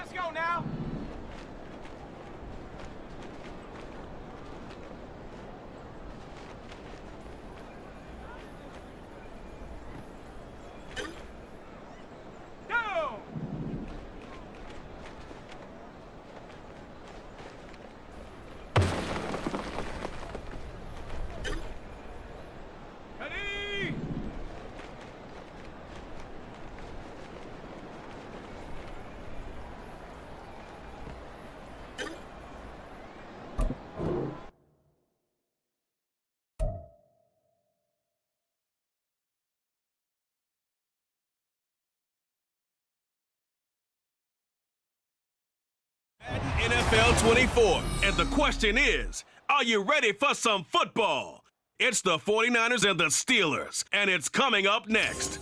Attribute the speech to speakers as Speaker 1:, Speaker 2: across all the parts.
Speaker 1: Let's go now.
Speaker 2: NFL 24. And the question is, are you ready for some football? It's the 49ers and the Steelers, and it's coming up next.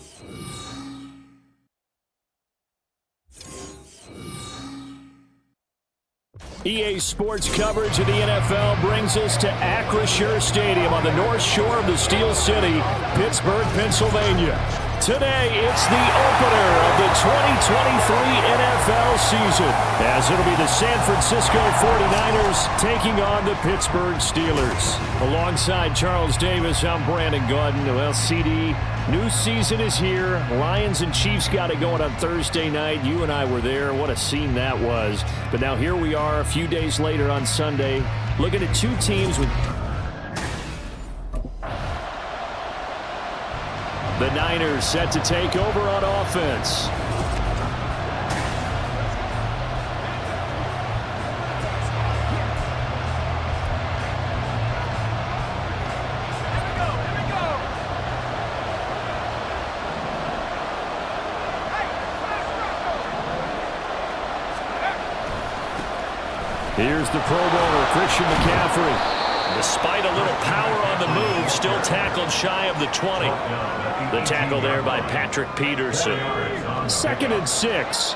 Speaker 3: EA Sports coverage of the NFL brings us to Acrisure Stadium on the north shore of the Steel City, Pittsburgh, Pennsylvania. Today, it's the opener of the 2023 NFL season, as it'll be the San Francisco 49ers taking on the Pittsburgh Steelers. Alongside Charles Davis, I'm Brandon Gaudin. Well, CD, new season is here. Lions and Chiefs got it going on Thursday night. You and I were there. What a scene that was. But now here we are a few days later on Sunday, looking at two teams with the Niners set to take over on offense. Here's the Pro Bowler, Christian McCaffrey. Despite a little power on the move, still tackled shy of the 20. The tackle there by Patrick Peterson. 2nd and 6.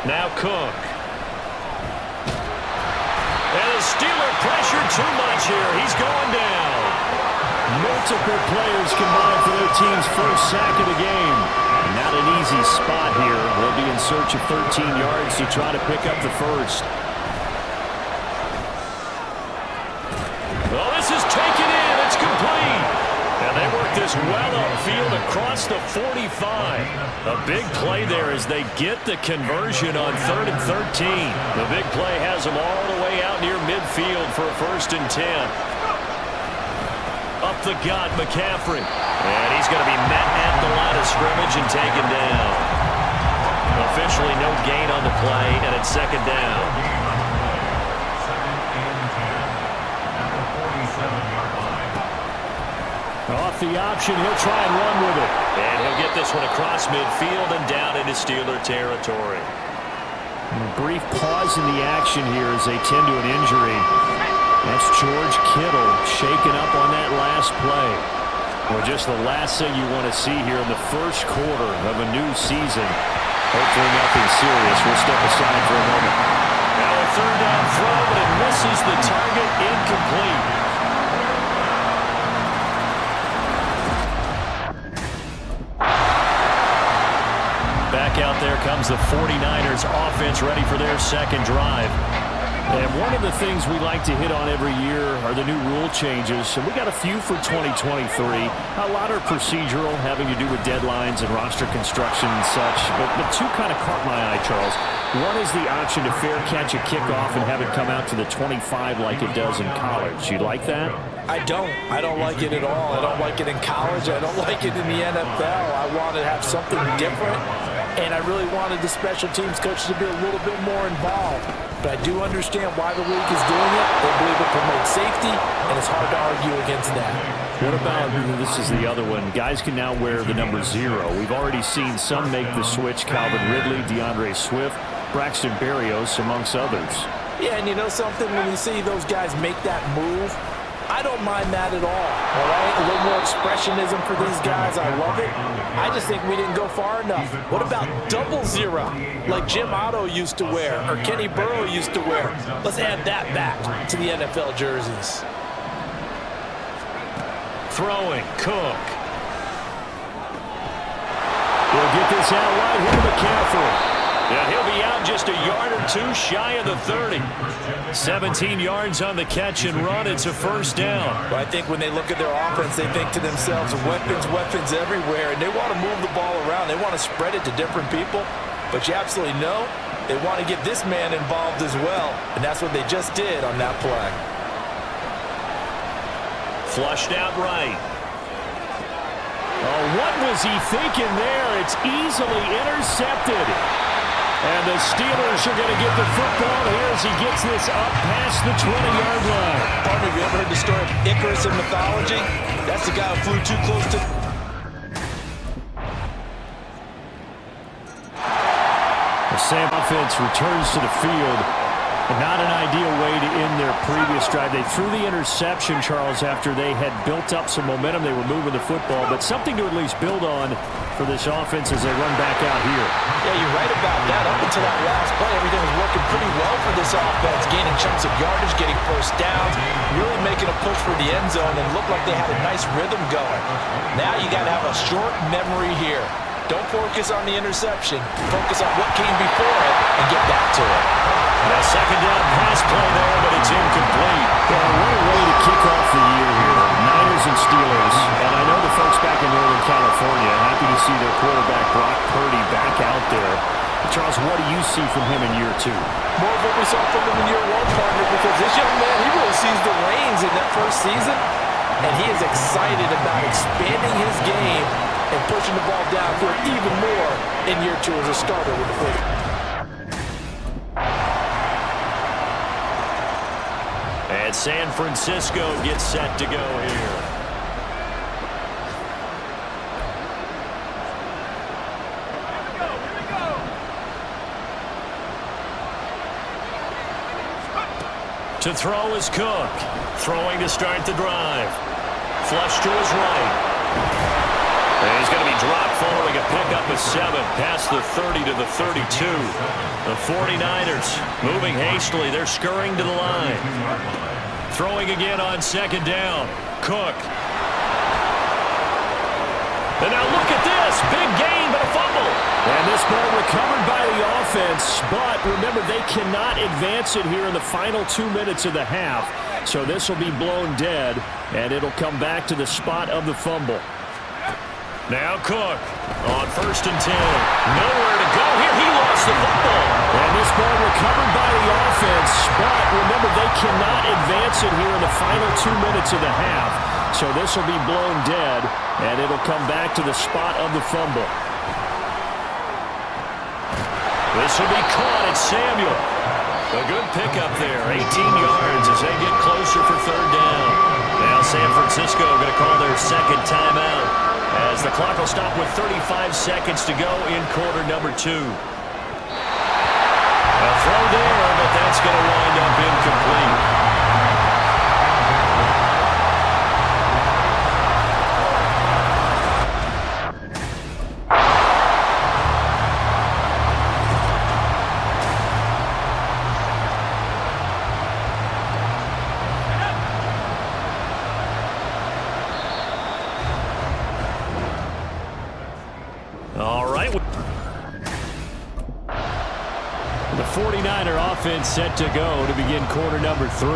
Speaker 3: Now Cook. And the Steeler pressure too much here. He's going down. Multiple players combined for their team's first sack of the game. Not an easy spot here. They'll be in search of 13 yards to try to pick up the first. Well, this is taken in. It's complete. And they work this well upfield across the 45. A big play there as they get the conversion on 3rd and 13. The big play has them all the way out near midfield for a 1st and 10. Up the gut, McCaffrey. And he's going to be met at the line of scrimmage and taken down. Officially no gain on the play, and it's 2nd down. Off the option, he'll try and run with it. And he'll get this one across midfield and down into Steeler territory. A brief pause in the action here as they tend to an injury. That's George Kittle shaken up on that last play. Well, just the last thing you want to see here in the first quarter of a new season. Hopefully nothing serious. We'll step aside for a moment. Now a 3rd down throw, but it misses the target. Incomplete. Back out there comes the 49ers offense ready for their 2nd drive. And one of the things we like to hit on every year are the new rule changes. And we got a few for 2023. A lot are procedural, having to do with deadlines and roster construction and such. But two kind of caught my eye, Charles. One is the option to fair catch a kickoff and have it come out to the 25 like it does in college. You like that?
Speaker 4: I don't. I don't like it at all. I don't like it in college. I don't like it in the NFL. I want to have something different. And I really wanted the special teams coaches to be a little bit more involved. But I do understand why the league is doing it. They believe it promotes safety, and it's hard to argue against that.
Speaker 3: What about, this is the other one, guys can now wear the number 0. We've already seen some make the switch, Calvin Ridley, DeAndre Swift, Braxton Berrios, amongst others.
Speaker 4: Yeah, and you know something? When you see those guys make that move, I don't mind that at all right? A little more expressionism for these guys. I love it. I just think we didn't go far enough. What about 00, like Jim Otto used to wear or Kenny Burrow used to wear? Let's add that back to the NFL jerseys.
Speaker 3: Throwing, Cook. They'll get this out wide here to McCaffrey. And he'll be out just a yard or two shy of the 30. 17 yards on the catch and run. It's a first down.
Speaker 4: Well, I think when they look at their offense, they think to themselves, weapons everywhere, and they want to move the ball around. They want to spread it to different people, but you absolutely know they want to get this man involved as well, and that's what they just did on that play.
Speaker 3: Flushed out right. Oh, what was he thinking there? It's easily intercepted. And the Steelers are going to get the football here as he gets this up past the 20-yard line.
Speaker 4: Partner, have you ever heard the story of Icarus in mythology? That's the guy who flew too close to...
Speaker 3: The Sam offense returns to the field. Not an ideal way to end their previous drive. They threw the interception, Charles, after they had built up some momentum. They were moving the football, but something to at least build on for this offense as they run back out here.
Speaker 4: Yeah, you're right about that. Up until that last play, everything was working pretty well for this offense, gaining chunks of yardage, getting first downs, really making a push for the end zone, and looked like they had a nice rhythm going. Now you got to have a short memory here. Don't focus on the interception. Focus on what came before it and get back to it.
Speaker 3: And a second down pass play there, but it's incomplete. Well, what a way to kick off the year here. Niners and Steelers. And I know the folks back in Northern California happy to see their quarterback Brock Purdy back out there. Charles, what do you see from him in year two?
Speaker 4: More of what we saw from him in year one, partner, because this young man, he really sees the reins in that first season, and he is excited about expanding his game and pushing the ball downfield even more in year two as a starter with the 40.
Speaker 3: And San Francisco gets set to go here. To throw is Cook. Throwing to start the drive. Flush to his right. And he's going to be dropped following a pickup of 7 past the 30 to the 32. The 49ers moving hastily. They're scurrying to the line. Throwing again on second down. Cook. And now look at this. Big gain, but a fumble. And this ball recovered by the offense. But remember, they cannot advance it here in the final 2 minutes of the half. So this will be blown dead, and it'll come back to the spot of the fumble. Now Cook on 1st and 10. Nowhere to go here. He lost the football. And this ball recovered by the offense. But remember, they cannot advance it here in the final 2 minutes of the half. So this will be blown dead, and it'll come back to the spot of the fumble. This will be caught. It's Samuel. A good pickup there. 18 yards as they get closer for 3rd down. Now San Francisco going to call their second timeout, as the clock will stop with 35 seconds to go in quarter number 2. A throw there, but that's going to wind up incomplete. The 49er offense set to go to begin quarter number 3.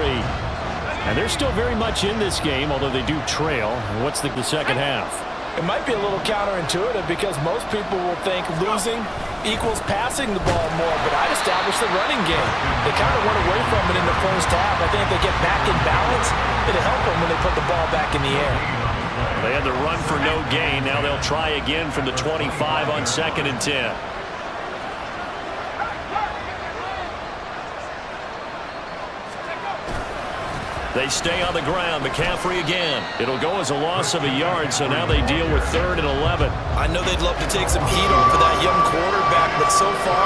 Speaker 3: And they're still very much in this game, although they do trail. What's the second half?
Speaker 4: It might be a little counterintuitive because most people will think losing equals passing the ball more, but I'd establish the running game. They kind of went away from it in the first half. I think if they get back in balance, it'll help them when they put the ball back in the air.
Speaker 3: They had the run for no gain. Now they'll try again from the 25 on 2nd and 10. They stay on the ground. McCaffrey again. It'll go as a loss of a yard, so now they deal with 3rd and 11.
Speaker 4: I know they'd love to take some heat off of that young quarterback, but so far,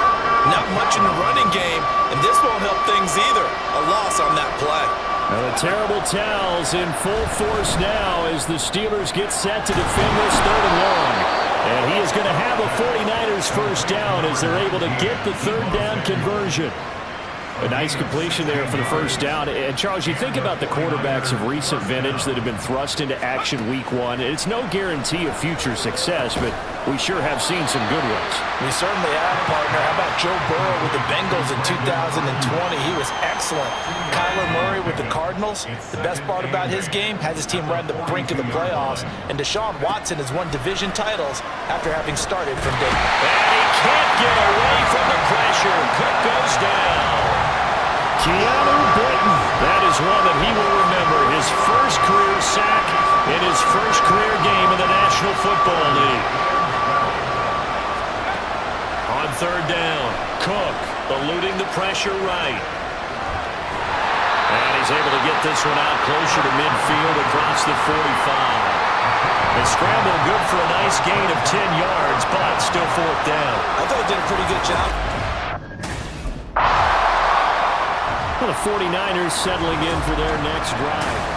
Speaker 4: not much in the running game, and this won't help things either. A loss on that play.
Speaker 3: Now the terrible towels in full force now as the Steelers get set to defend this 3rd and long. And he is going to have a 49ers first down as they're able to get the 3rd down conversion. A nice completion there for the first down. And, Charles, you think about the quarterbacks of recent vintage that have been thrust into action week 1. It's no guarantee of future success, but we sure have seen some good ones.
Speaker 4: We certainly have, partner. How about Joe Burrow with the Bengals in 2020? He was excellent. Kyler Murray with the Cardinals. The best part about his game, has his team right on the brink of the playoffs. And Deshaun Watson has won division titles after having started from day one.
Speaker 3: And he can't get away from the pressure. Cook goes down. Keanu Britton. That is one that he will remember. His first career sack in his first career game in the National Football League. On third down, Cook eluding the pressure right. And he's able to get this one out closer to midfield across the 45. The scramble good for a nice gain of 10 yards, but still fourth down.
Speaker 4: I thought he did a pretty good job.
Speaker 3: Well, the 49ers settling in for their next drive.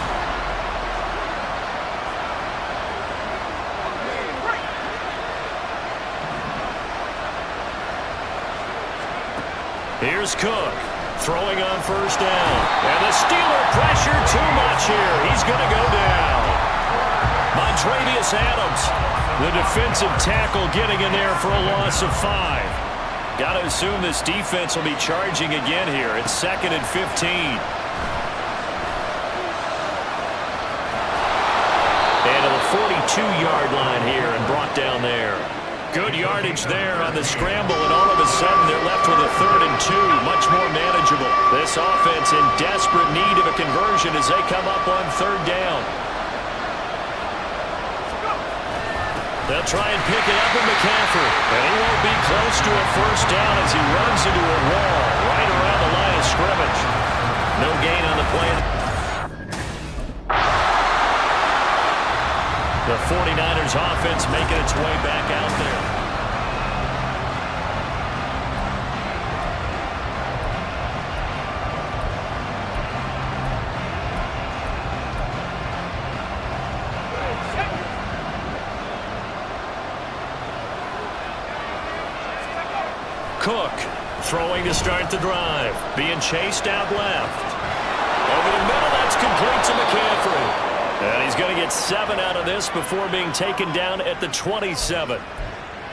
Speaker 3: Here's Cook, throwing on first down. And the Steeler pressure too much here. He's going to go down. Montravius Adams, the defensive tackle, getting in there for a loss of 5. Got to assume this defense will be charging again here. It's 2nd and 15. And to the 42-yard line here and brought down there. Good yardage there on the scramble, and all of a sudden they're left with a 3rd and 2, much more manageable. This offense in desperate need of a conversion as they come up on 3rd down. They'll try and pick it up with McCaffrey, and he won't be close to a first down as he runs into a wall right around the line of scrimmage. No gain on the play. The 49ers offense making its way back out there. Cook throwing to start the drive. Being chased out left. Over the middle, that's complete to McCaffrey. And he's going to get 7 out of this before being taken down at the 27.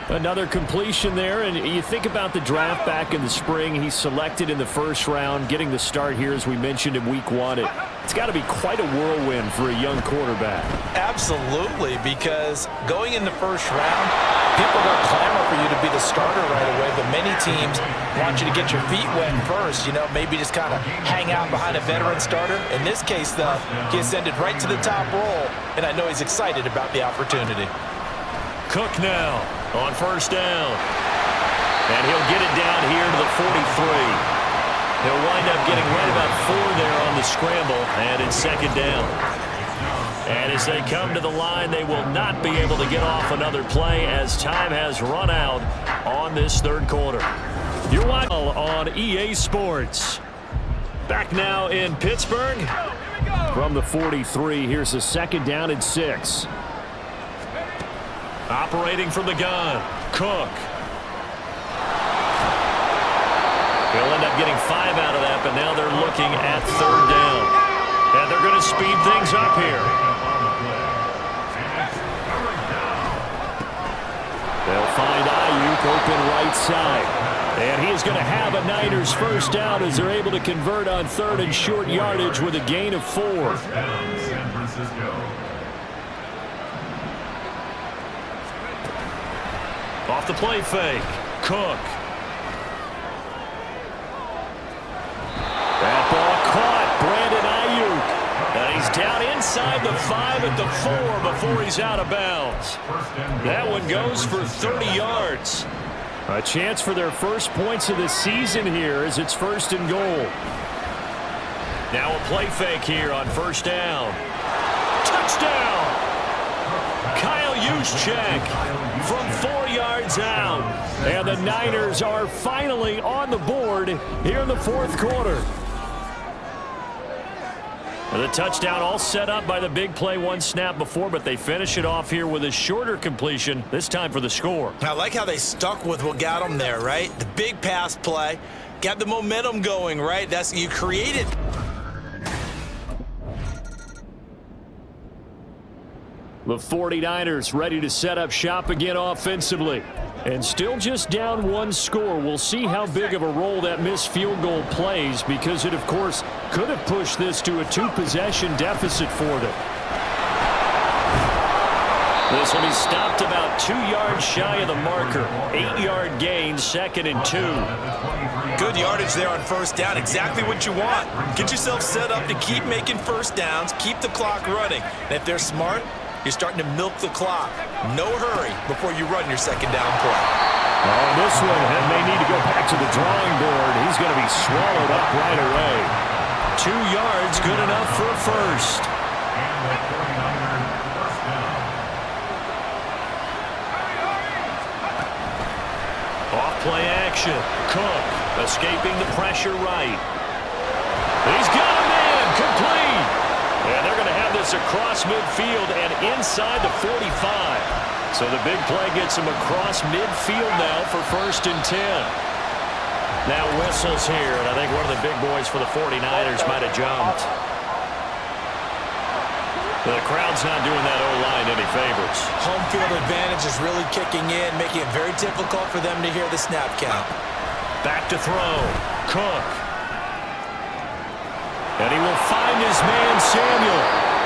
Speaker 3: Another completion there, and you think about the draft back in the spring. He's selected in the first round, getting the start here, as we mentioned, in week 1. It's got to be quite a whirlwind for a young quarterback.
Speaker 4: Absolutely, because going in the first round, people don't clamor for you to be the starter right away, but many teams want you to get your feet wet first, maybe just kind of hang out behind a veteran starter. In this case, though, he ascended right to the top role, and I know he's excited about the opportunity.
Speaker 3: Cook now on first down. And he'll get it down here to the 43. He'll wind up getting right about 4 there on the scramble, and it's 2nd down. And as they come to the line, they will not be able to get off another play as time has run out on this 3rd quarter. You're watching on EA Sports. Back now in Pittsburgh. From the 43, here's the 2nd down and 6. Operating from the gun, Cook. He'll end up getting 5 out of that, but now they're looking at 3rd down. And they're going to speed things up here. They'll find Ayuk open right side. And he is going to have a Niners first down as they're able to convert on 3rd and short yardage with a gain of 4. Off the play fake, Cook. That ball caught, Brandon Ayuk. And he's down inside the 5 at the 4 before he's out of bounds. That one goes for 30 yards. A chance for their first points of the season here as it's 1st and goal. Now a play fake here on first down. Touchdown! Kyle Juszczyk from 4 yards out. And the Niners are finally on the board here in the 4th quarter. The touchdown all set up by the big play 1 snap before, but they finish it off here with a shorter completion, this time for the score.
Speaker 4: I like how they stuck with what got them there, right? The big pass play, got the momentum going, right? That's you created.
Speaker 3: The 49ers ready to set up shop again offensively. And still just down one score. We'll see how big of a role that missed field goal plays, because it, of course, could have pushed this to a 2-possession deficit for them. This will be stopped about 2 yards shy of the marker. 8-yard gain, 2nd and 2.
Speaker 4: Good yardage there on first down. Exactly what you want. Get yourself set up to keep making first downs, keep the clock running. And if they're smart, you're starting to milk the clock. No hurry before you run your second down play.
Speaker 3: Oh, this one may need to go back to the drawing board. He's going to be swallowed up right away. 2 yards, good enough for a first. Off play action. Cook escaping the pressure right. He's got a man complete. And they're going to have this across midfield and inside the 45. So the big play gets him across midfield now for 1st and 10. Now whistles here, and I think one of the big boys for the 49ers might have jumped. The crowd's not doing that O-line any favors.
Speaker 4: Home field advantage is really kicking in, making it very difficult for them to hear the snap count.
Speaker 3: Back to throw. Cook. And he will find his man, Samuel.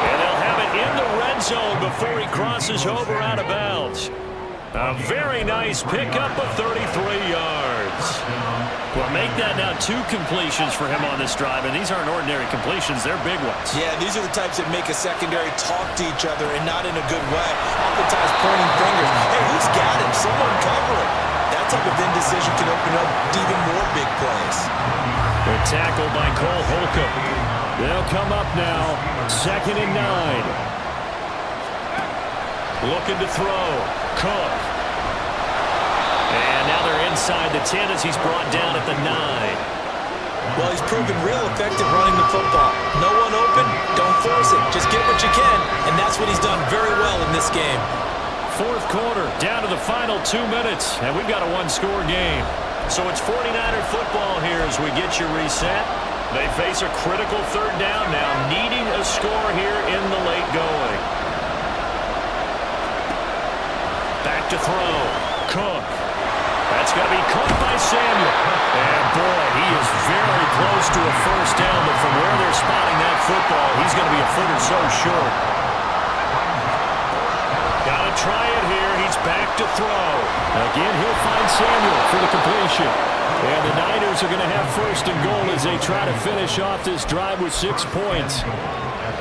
Speaker 3: And they'll have it in the red zone before he crosses over out of bounds. A very nice pickup of 33 yards. Well, make that now 2 completions for him on this drive, and these aren't ordinary completions. They're big ones.
Speaker 4: Yeah, these are the types that make a secondary talk to each other, and not in a good way. Oftentimes pointing fingers. Hey, who's got him? Someone cover him. That type of indecision can open up even more big plays.
Speaker 3: The tackle by Cole Holcomb. They'll come up now, 2nd and 9. Looking to throw. Cook. And now they're inside the 10 as he's brought down at the 9.
Speaker 4: Well, he's proven real effective running the football. No one open, don't force it. Just get what you can, and that's what he's done very well in this game.
Speaker 3: 4th quarter, down to the final 2 minutes, and we've got a 1-score game. So it's 49er football here as we get you reset. They face a critical 3rd down now, needing a score here in the late going. Back to throw. Cook. That's going to be caught by Samuel. And boy, he is very close to a first down, but from where they're spotting that football, he's going to be a foot or so short. Got to try it here. He's back to throw. Again, he'll find Samuel for the completion. And the Niners are going to have 1st and goal as they try to finish off this drive with 6 points.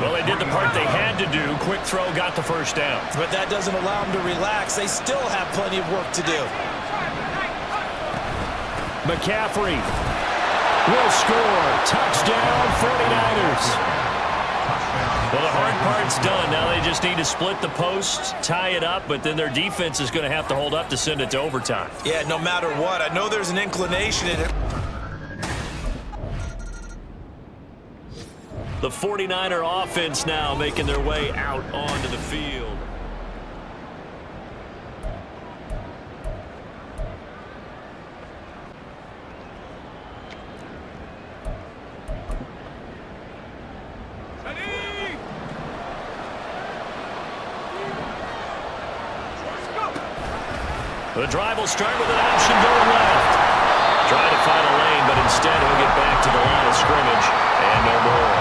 Speaker 3: Well, they did the part they had to do. Quick throw got the first down.
Speaker 4: But that doesn't allow them to relax. They still have plenty of work to do.
Speaker 3: McCaffrey will score. Touchdown, 49ers. Well, the hard part's done. Now they just need to split the posts, tie it up, but then their defense is going to have to hold up to send it to overtime.
Speaker 4: Yeah, no matter what. I know there's an inclination in it.
Speaker 3: The 49er offense now making their way out onto the field. The drive will start with an option going left. Try to find a lane, but instead he'll get back to the line of scrimmage. And no more.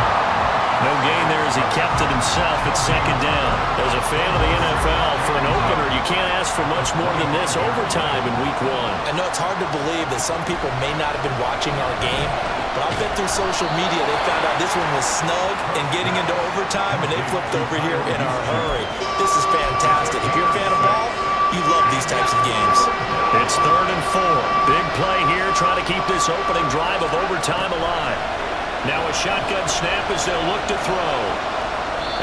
Speaker 3: No gain there as he kept it himself at 2nd down. As a fan of the NFL, for an opener, you can't ask for much more than this overtime in Week 1.
Speaker 4: I know it's hard to believe that some people may not have been watching our game, but I bet through social media they found out this one was snug and getting into overtime, and they flipped over here in a hurry. This is fantastic. If you're a fan of ball, you love these types of games.
Speaker 3: It's 3rd and 4. Big play here, trying to keep this opening drive of overtime alive. Now a shotgun snap as they'll look to throw.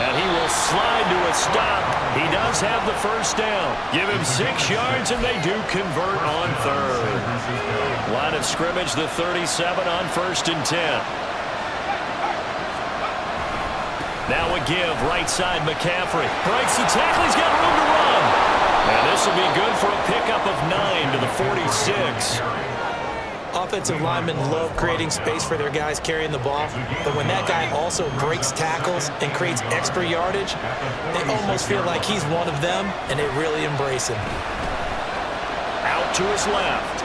Speaker 3: And he will slide to a stop. He does have the first down. Give him 6 yards, and they do convert on 3rd. Line of scrimmage, the 37 on 1st and 10. Now a give, right side McCaffrey. Breaks the tackle, he's got room to run. And this will be good for a pickup of 9 to the 46.
Speaker 4: Offensive linemen love creating space for their guys carrying the ball, but when that guy also breaks tackles and creates extra yardage, they almost feel like he's one of them, and they really embrace him.
Speaker 3: Out to his left.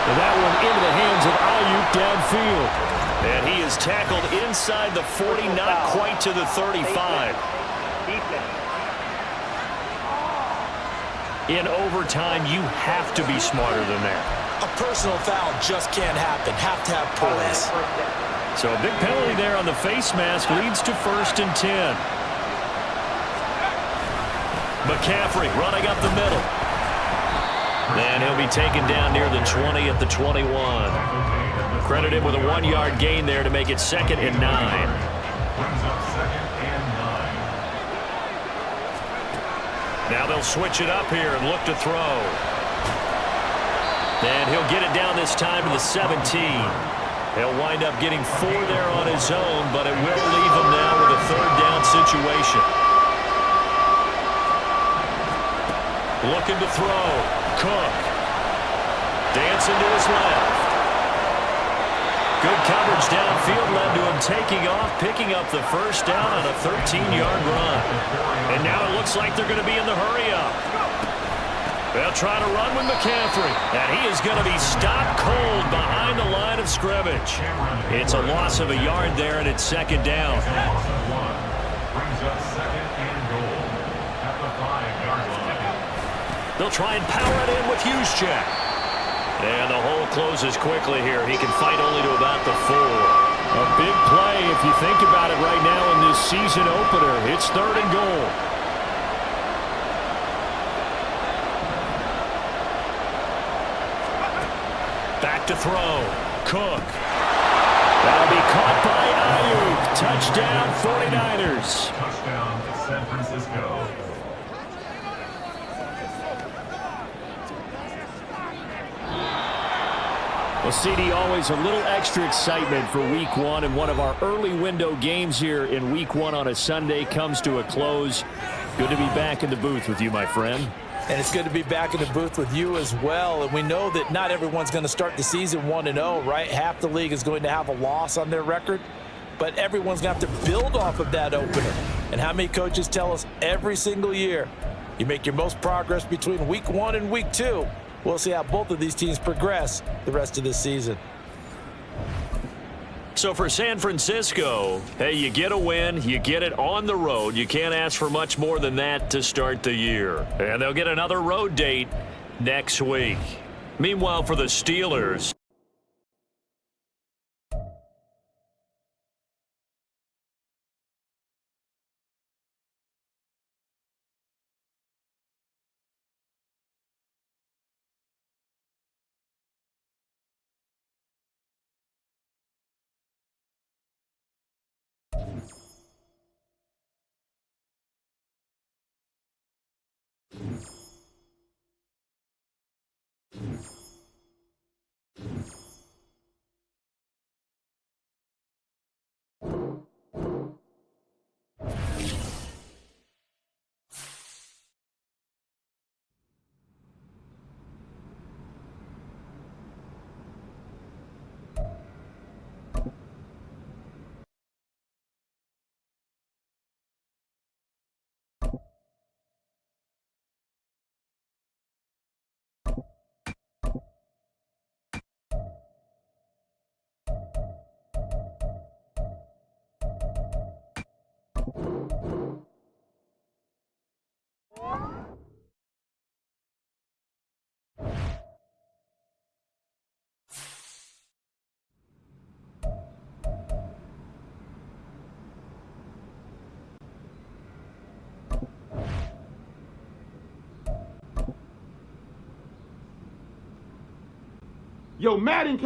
Speaker 3: And that one into the hands of Ayuk downfield. And he is tackled inside the 40, not quite to the 35. In overtime, you have to be smarter than that.
Speaker 4: A personal foul just can't happen. Have to have poise.
Speaker 3: So a big penalty there on the face mask leads to 1st and 10. McCaffrey running up the middle. And he'll be taken down near the 20 at the 21. Credited with a 1-yard gain there to make it 2nd and 9. Now they'll switch it up here and look to throw. And he'll get it down this time to the 17. He'll wind up getting 4 there on his own, but it will leave him now with a 3rd down situation. Looking to throw. Cook. Dancing to his left. Good coverage downfield led to him taking off, picking up the 1st down on a 13-yard run. And now it looks like they're going to be in the hurry-up. They'll try to run with McCaffrey. And he is going to be stopped cold behind the line of scrimmage. It's a loss of a yard there, and it's 2nd down. They'll try and power it in with Juszczyk. And the hole closes quickly here. He can fight only to about the 4. A big play if you think about it right now in this season opener. It's 3rd and goal. Back to throw. Cook. That'll be caught by Ayuk. Touchdown 49ers.
Speaker 1: Touchdown San Francisco.
Speaker 3: Well, CD, always a little extra excitement for Week 1, and one of our early window games here in Week 1 on a Sunday comes to a close. Good to be back in the booth with you, my friend.
Speaker 4: And it's good to be back in the booth with you as well. And we know that not everyone's going to start the season 1-0, right? Half the league is going to have a loss on their record, but everyone's going to have to build off of that opener. And how many coaches tell us every single year, you make your most progress between Week 1 and Week 2. We'll see how both of these teams progress the rest of this season.
Speaker 3: So for San Francisco, hey, you get a win, you get it on the road. You can't ask for much more than that to start the year. And they'll get another road date next week. Meanwhile, for the Steelers,
Speaker 1: Yo, Madden